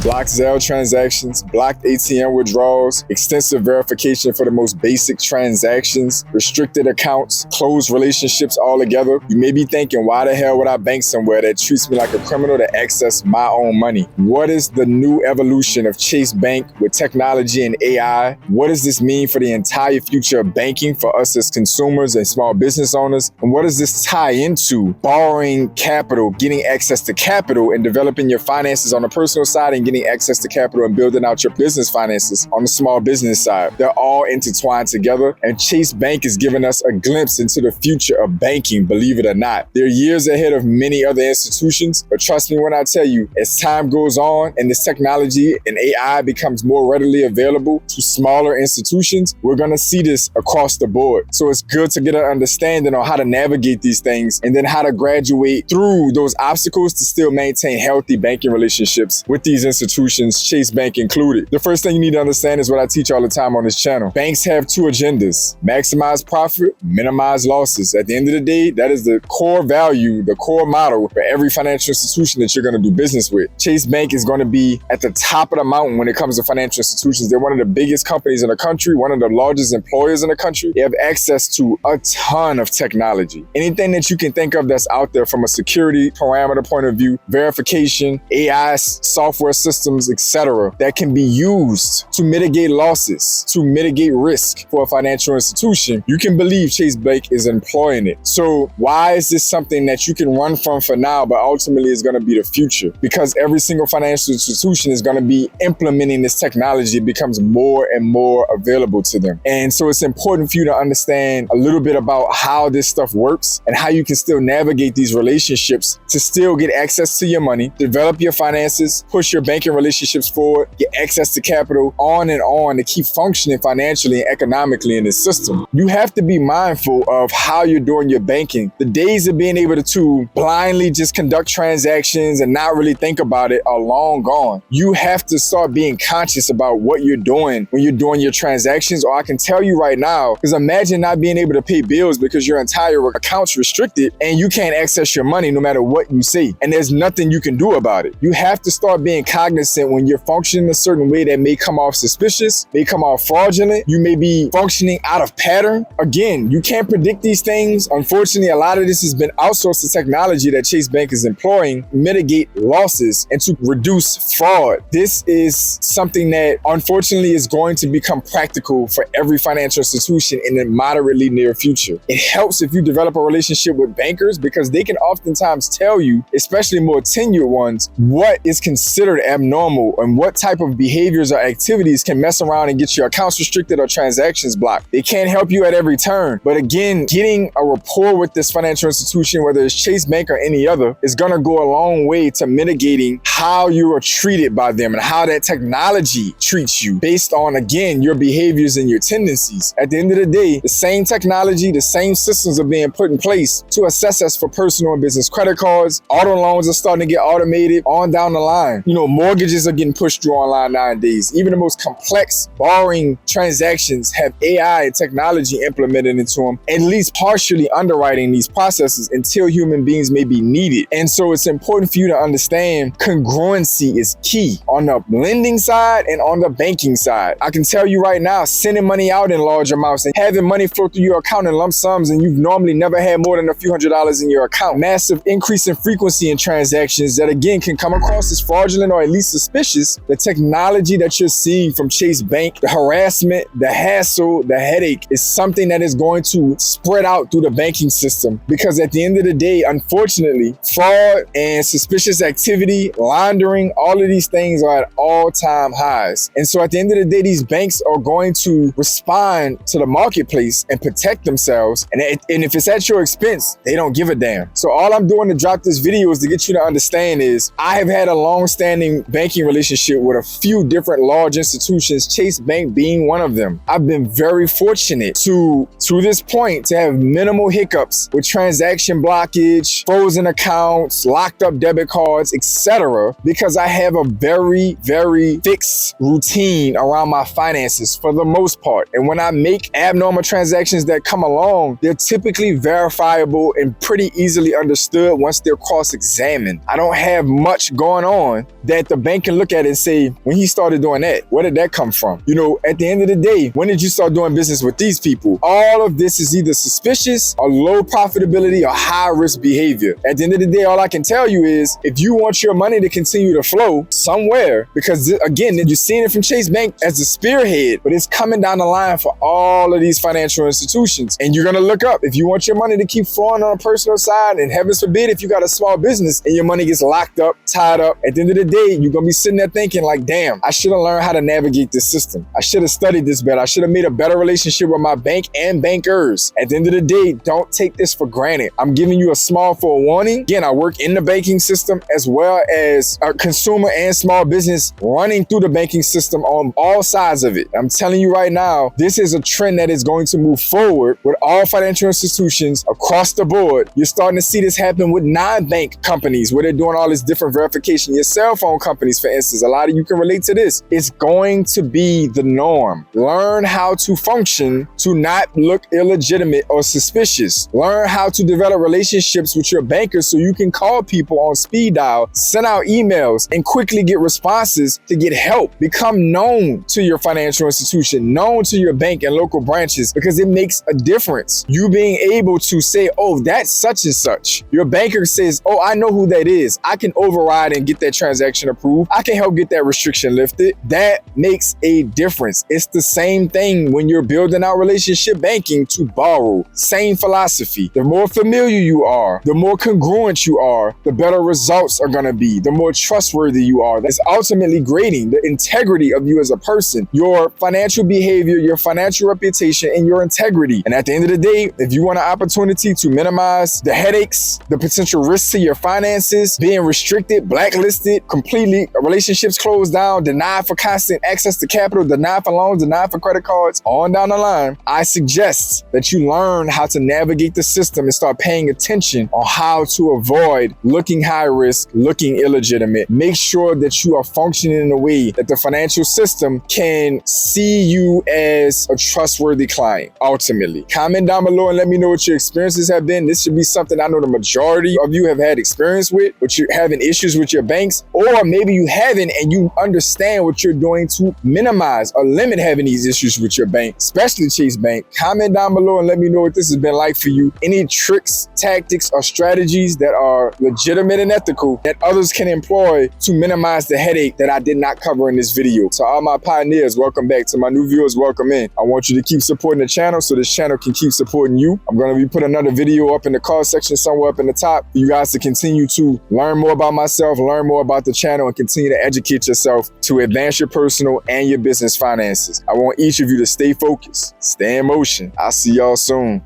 blocked Zelle transactions, blocked ATM withdrawals, extensive verification for the most basic transactions, restricted accounts, closed relationships altogether. You may be thinking, why the hell would I bank somewhere that treats me like a criminal to access my own money? What is the new evolution of Chase Bank with technology and AI? What does this mean for the entire future of banking for us as consumers and small business owners? And what does this tie into borrowing capital, getting access to capital, and developing your finances on the personal side and getting access to capital and building out your business finances on the small business side? They're all intertwined together, and Chase Bank is giving us a glimpse into the future of banking, believe it or not. They're years ahead of many other institutions, but trust me when I tell you, as time goes on and this technology and AI becomes more readily available to smaller institutions, we're gonna see this across the board. So it's good to get an understanding on how to navigate these things and then how to graduate through those obstacles to still maintain healthy banking relationships with these institutions, Chase Bank included. The first thing you need to understand is what I teach all the time on this channel. Banks have two agendas: maximize profit, minimize losses. At the end of the day, that is the core value, the core model for every financial institution that you're going to do business with. Chase Bank is going to be at the top of the mountain when it comes to financial institutions. They're one of the biggest companies in the country, one of the largest employers in the country. They have access to a ton of technology. Anything that you can think of that's out there from a security parameter point of view, verification, AI software systems, etc., that can be used to mitigate losses, to mitigate risk for a financial institution, you can believe Chase Bank is employing it. So why is this something that you can run from for now, but ultimately is going to be the future? Because every single financial institution is going to be implementing this technology. It becomes more and more available to them. And so it's important for you to understand a little bit about how this stuff works and how you can still navigate these relationships to still get access to your money, develop your finances, push your banking relationships forward, get access to capital, on and on, to keep functioning financially and economically in this system. You have to be mindful of how you're doing your banking. The days of being able to blindly just conduct transactions and not really think about it are long gone. You have to start being conscious about what you're doing when you're doing your transactions. Or I can tell you right now, because imagine not being able to pay bills because your entire account's restricted and you can't access your money no matter what you say. And there's nothing you can do about it. You have to start being cognizant when you're functioning a certain way that may come off suspicious, may come off fraudulent. You may be functioning out of pattern. Again, you can't predict these things. Unfortunately, a lot of this has been outsourced to technology that Chase Bank is employing to mitigate losses and to reduce fraud. This is something that unfortunately is going to become practical for every financial institution in the moderately near future. It helps if you develop a relationship with bankers because they can oftentimes tell you, especially more tenured ones, what is considered abnormal and what type of behaviors or activities can mess around and get your accounts restricted or transactions blocked. They can't help you at every turn. But again, getting a rapport with this financial institution, whether it's Chase Bank or any other, is going to go a long way to mitigating how you are treated by them and how that technology treats you based on, again, your behaviors and your tendencies. At the end of the day, the same technology, the same systems are being put in place to assess us for personal and business credit cards. Auto loans are starting to get automated on down the line. Mortgages are getting pushed through online nowadays. Even the most complex borrowing transactions have AI and technology implemented into them, at least partially underwriting these processes until human beings may be needed. And so it's important for you to understand congruency is key on the lending side and on the banking side. I can tell you right now, sending money out in large amounts and having money flow through your account in lump sums, and you've normally never had more than a few $100s in your account. Massive increase in frequency in transactions that again can come across as fraudulent or at least suspicious. The technology that you're seeing from Chase Bank, the harassment, the hassle, the headache is something that is going to spread out through the banking system, because at the end of the day, unfortunately, fraud and suspicious activity, laundering, all of these things are at all-time highs. And so at the end of the day, these banks are going to respond to the marketplace and protect themselves. And if it's at your expense, they don't give a damn. So all I'm doing to drop this video is to get you to understand is I have had a long-standing banking relationship with a few different large institutions, Chase Bank being one of them. I've been very fortunate to this point to have minimal hiccups with transaction blockage, frozen accounts, locked up debit cards, etc., because I have a very, very fixed routine around my finances for the most part. And when I make abnormal transactions that come along, they're typically verifiable and pretty easily understood once they're cross-examined. I don't have much going on that the bank can look at it and say, when he started doing that, where did that come from? You know, at the end of the day, when did you start doing business with these people? All of this is either suspicious or low profitability or high risk behavior. At the end of the day, all I can tell you is if you want your money to continue to flow somewhere, because again, you're seeing it from Chase Bank as the spearhead, but it's coming down the line for all of these financial institutions. And you're going to look up, if you want your money to keep flowing on a personal side, and heavens forbid, if you got a small business and your money gets locked up, tied up, at the end of the day, you're going to be sitting there thinking like, damn, I should have learned how to navigate this system. I should have studied this better. I should have made a better relationship with my bank and bankers. At the end of the day, don't take this for granted. I'm giving you a small forewarning. Again, I work in the banking system as well as a consumer and small business running through the banking system on all sides of it. I'm telling you right now, this is a trend that is going to move forward with all financial institutions across the board. You're starting to see this happen with non-bank companies where they're doing all this different verification. Your cell phone companies, for instance, a lot of you can relate to this. It's going to be the norm. Learn how to function to not look illegitimate or suspicious. Learn how to develop relationships with your bankers so you can call people on speed dial, send out emails, and quickly get responses to get help. Become known to your financial institution, known to your bank and local branches, because it makes a difference. You being able to say, oh, that's such and such. Your banker says, oh, I know who that is. I can override and get that transaction approved. I can help get that restriction lifted. That makes a difference. It's the same thing when you're building out relationship banking to borrow. Same philosophy. The more familiar you are, the more congruent you are, the better results are going to be, the more trustworthy you are. That's ultimately grading the integrity of you as a person, your financial behavior, your financial reputation, and your integrity. And at the end of the day, if you want an opportunity to minimize the headaches, the potential risks to your finances, being restricted, blacklisted, completely relationships closed down, denied for constant access to capital, denied for loans, denied for credit cards, on down the line, I suggest that you learn how to navigate the system and start paying attention on how to avoid looking high risk, looking illegitimate. Make sure that you are functioning in a way that the financial system can see you as a trustworthy client, ultimately. Comment down below and let me know what your experiences have been. This should be something I know the majority of you have had experience with, but you're having issues with your banks, or maybe you haven't and you understand what you're doing to minimize or limit having these issues with your bank, especially Chase Bank. Comment down below and let me know what this has been like for you. Any tricks, tactics, or strategies that are legitimate and ethical that others can employ to minimize the headache that I did not cover in this video. To all my pioneers, welcome back. To my new viewers, welcome in. I want you to keep supporting the channel so this channel can keep supporting you. I'm going to be putting another video up in the card section somewhere up in the top for you guys to continue to learn more about myself, learn more about the channel, and continue to educate yourself to advance your personal and your business finances. I want each of you to stay focused, stay in motion. I'll see y'all soon.